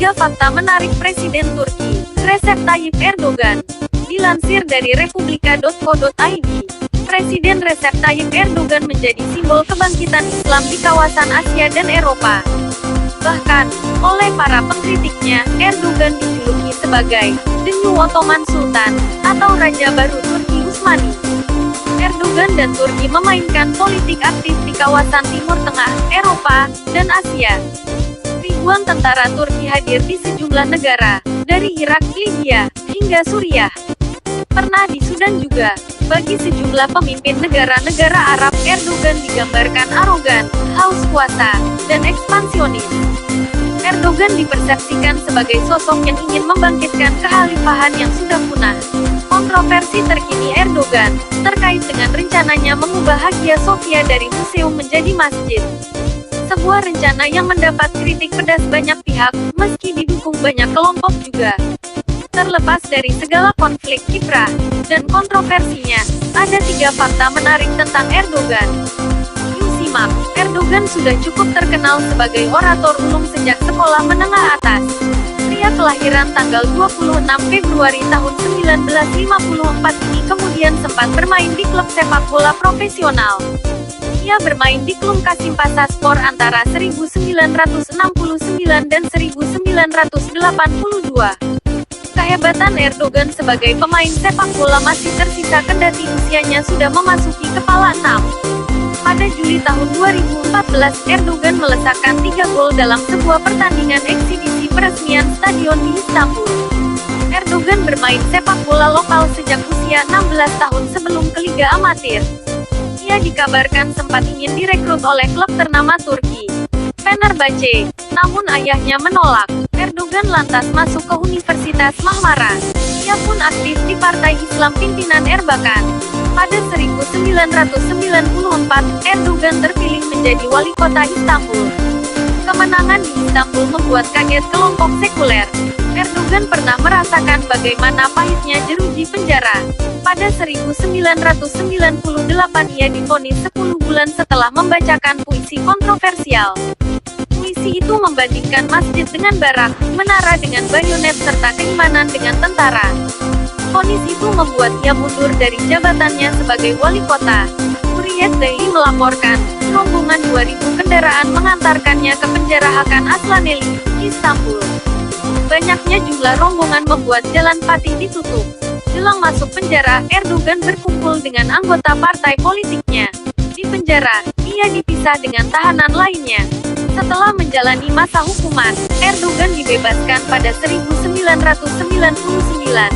3 fakta menarik Presiden Turki, Recep Tayyip Erdogan. Dilansir dari republika.co.id, Presiden Recep Tayyip Erdogan menjadi simbol kebangkitan Islam di kawasan Asia dan Eropa. Bahkan, oleh para pengkritiknya, Erdogan dijuluki sebagai The New Ottoman Sultan, atau Raja Baru Turki Utsmani. Erdogan dan Turki memainkan politik aktif di kawasan Timur Tengah, Eropa, dan Asia. Ribuan tentara Turki hadir di sejumlah negara, dari Irak, Libya, hingga Suriah. Pernah di Sudan juga. Bagi sejumlah pemimpin negara-negara Arab, Erdogan digambarkan arogan, haus kuasa, dan ekspansionis. Erdogan dipersepsikan sebagai sosok yang ingin membangkitkan kekhalifahan yang sudah punah. Kontroversi terkini Erdogan, terkait dengan rencananya mengubah Hagia Sophia dari museum menjadi masjid. Sebuah rencana yang mendapat kritik pedas banyak pihak, meski didukung banyak kelompok juga. Terlepas dari segala konflik kiprah dan kontroversinya, ada 3 fakta menarik tentang Erdogan. Yuk simak, Erdogan sudah cukup terkenal sebagai orator ulung sejak sekolah menengah atas. Pria kelahiran tanggal 26 Februari tahun 1954 ini kemudian sempat bermain di klub sepak bola profesional. Ia bermain di klub Kasimpasa-Spor antara 1969 dan 1982. Kehebatan Erdogan sebagai pemain sepak bola masih tersisa kendati usianya sudah memasuki kepala 6. Pada Juli tahun 2014, Erdogan melesakkan 3 gol dalam sebuah pertandingan eksibisi peresmian stadion di Istanbul. Erdogan bermain sepak bola lokal sejak usia 16 tahun sebelum ke Liga Amatir. Ia dikabarkan sempat ingin direkrut oleh klub ternama Turki, Fenerbahce, namun ayahnya menolak. Erdogan lantas masuk ke Universitas Marmara. Ia pun aktif di Partai Islam pimpinan Erbakan. Pada 1994, Erdogan terpilih menjadi wali kota Istanbul. Kemenangan di Istanbul membuat kaget kelompok sekuler. Erdogan pernah merasakan bagaimana pahitnya jeruji penjara. Pada 1998 ia divonis 10 bulan setelah membacakan puisi kontroversial. Puisi itu membandingkan masjid dengan barak, menara dengan bayonet serta keimanan dengan tentara. Vonis itu membuat ia mundur dari jabatannya sebagai wali kota. Hurriyet Daily melaporkan, rombongan 2000 kendaraan mengantarkannya ke penjara Hakan Aslaneli, Istanbul. Banyaknya jumlah rombongan membuat jalan Fatih ditutup. Jelang masuk penjara, Erdogan berkumpul dengan anggota partai politiknya. Di penjara, ia dipisah dengan tahanan lainnya. Setelah menjalani masa hukuman, Erdogan dibebaskan pada 1999.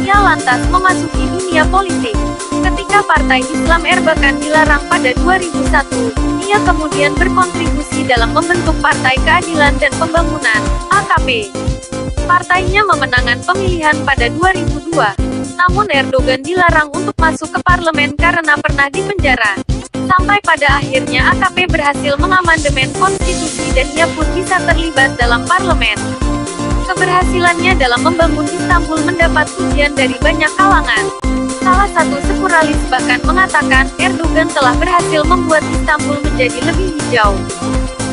Ia lantas memasuki dunia politik. Ketika Partai Islam Erbakan dilarang pada 2001, ia kemudian berkontribusi dalam membentuk Partai Keadilan dan Pembangunan, AKP. Partainya memenangkan pemilihan pada 2002. Namun Erdogan dilarang untuk masuk ke parlemen karena pernah dipenjara. Sampai pada akhirnya AKP berhasil mengamandemen konstitusi dan ia pun bisa terlibat dalam parlemen. Keberhasilannya dalam membangun Istanbul mendapat pujian dari banyak kalangan. Salah satu sekuralis bahkan mengatakan, Erdogan telah berhasil membuat Istanbul menjadi lebih hijau.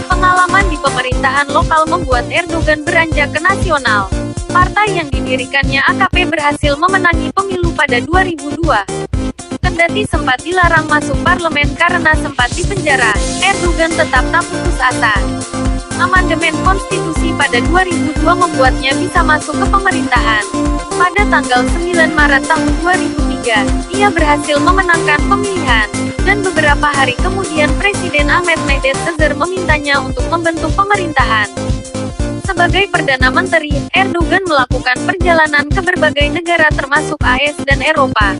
Pengalaman di pemerintahan lokal membuat Erdogan beranjak ke nasional. Partai yang didirikannya AKP berhasil memenangi pemilu pada 2002. Kendati sempat dilarang masuk parlemen karena sempat dipenjara, Erdogan tetap tak putus asa. Amandemen konstitusi pada 2002 membuatnya bisa masuk ke pemerintahan. Pada tanggal 9 Maret tahun 2003, ia berhasil memenangkan pemilihan. Dan beberapa hari kemudian Presiden Ahmet Necdet memintanya untuk membentuk pemerintahan. Sebagai Perdana Menteri, Erdogan melakukan perjalanan ke berbagai negara termasuk AS dan Eropa.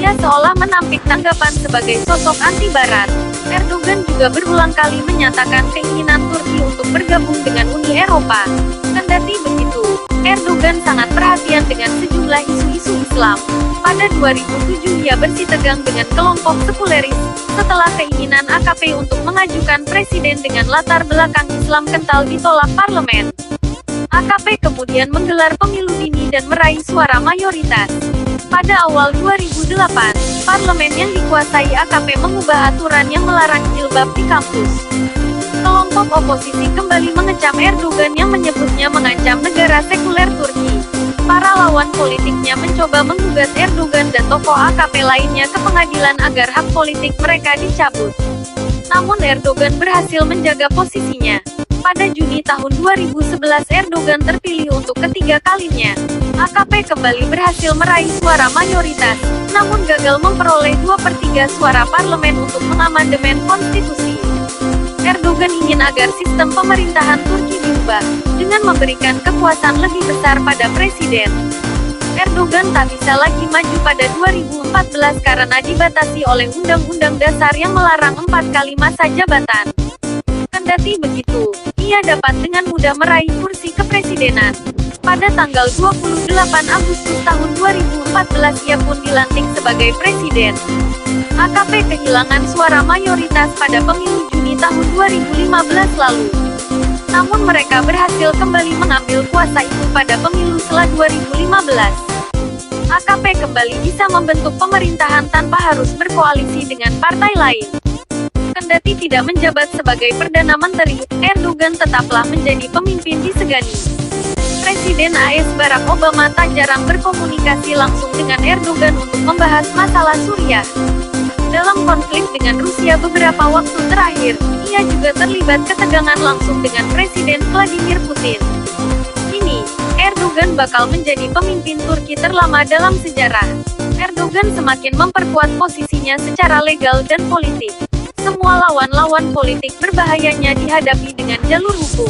Ia seolah menampik tanggapan sebagai sosok anti-Barat. Erdogan juga berulang kali menyatakan keinginan Turki untuk bergabung dengan Uni Eropa. Kendati begitu, Erdogan sangat perhatian dengan sejumlah isu-isu Islam. Pada 2007 ia bersitegang dengan kelompok sekuleris, setelah keinginan AKP untuk mengajukan presiden dengan latar belakang Islam kental ditolak parlemen. AKP kemudian menggelar pemilu dini dan meraih suara mayoritas. Pada awal 2008, parlemen yang dikuasai AKP mengubah aturan yang melarang jilbab di kampus. Kelompok Kelompok oposisi kembali mengecam Erdogan yang menyebutnya mengancam negara sekuler Turki. Para lawan politiknya mencoba menggugat Erdogan dan tokoh AKP lainnya ke pengadilan agar hak politik mereka dicabut. Namun Erdogan berhasil menjaga posisinya. Pada Juni tahun 2011 Erdogan terpilih untuk ketiga kalinya. AKP kembali berhasil meraih suara mayoritas, namun gagal memperoleh 2/3 suara parlemen untuk mengamandemen konstitusi. Erdogan ingin agar sistem pemerintahan Turki diubah, dengan memberikan kekuasaan lebih besar pada presiden. Erdogan tak bisa lagi maju pada 2014 karena dibatasi oleh Undang-Undang Dasar yang melarang 4 kali masa jabatan. Kendati begitu, ia dapat dengan mudah meraih kursi kepresidenan. Pada tanggal 28 Agustus tahun 2014 ia pun dilantik sebagai presiden. AKP kehilangan suara mayoritas pada pemilu Juni tahun 2015 lalu. Namun mereka berhasil kembali mengambil kuasa itu pada pemilu setelah 2015. AKP kembali bisa membentuk pemerintahan tanpa harus berkoalisi dengan partai lain. Kendati tidak menjabat sebagai Perdana Menteri, Erdogan tetaplah menjadi pemimpin disegani. Presiden AS Barack Obama tak jarang berkomunikasi langsung dengan Erdogan untuk membahas masalah Suriah. Dalam konflik dengan Rusia beberapa waktu terakhir, ia juga terlibat ketegangan langsung dengan Presiden Vladimir Putin. Kini, Erdogan bakal menjadi pemimpin Turki terlama dalam sejarah. Erdogan semakin memperkuat posisinya secara legal dan politik. Semua lawan-lawan politik berbahayanya dihadapi dengan jalur hukum.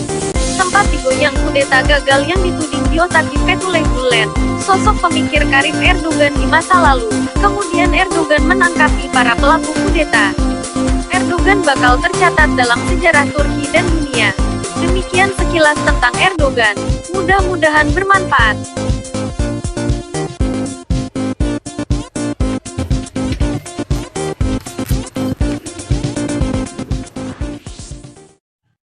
Sempat digoyang kudeta gagal yang dituding diotaki Fethullah Gulen, sosok pemikir karib Erdogan di masa lalu. Kemudian Erdogan menangkapi para pelaku kudeta. Erdogan bakal tercatat dalam sejarah Turki dan dunia. Demikian sekilas tentang Erdogan. Mudah-mudahan bermanfaat.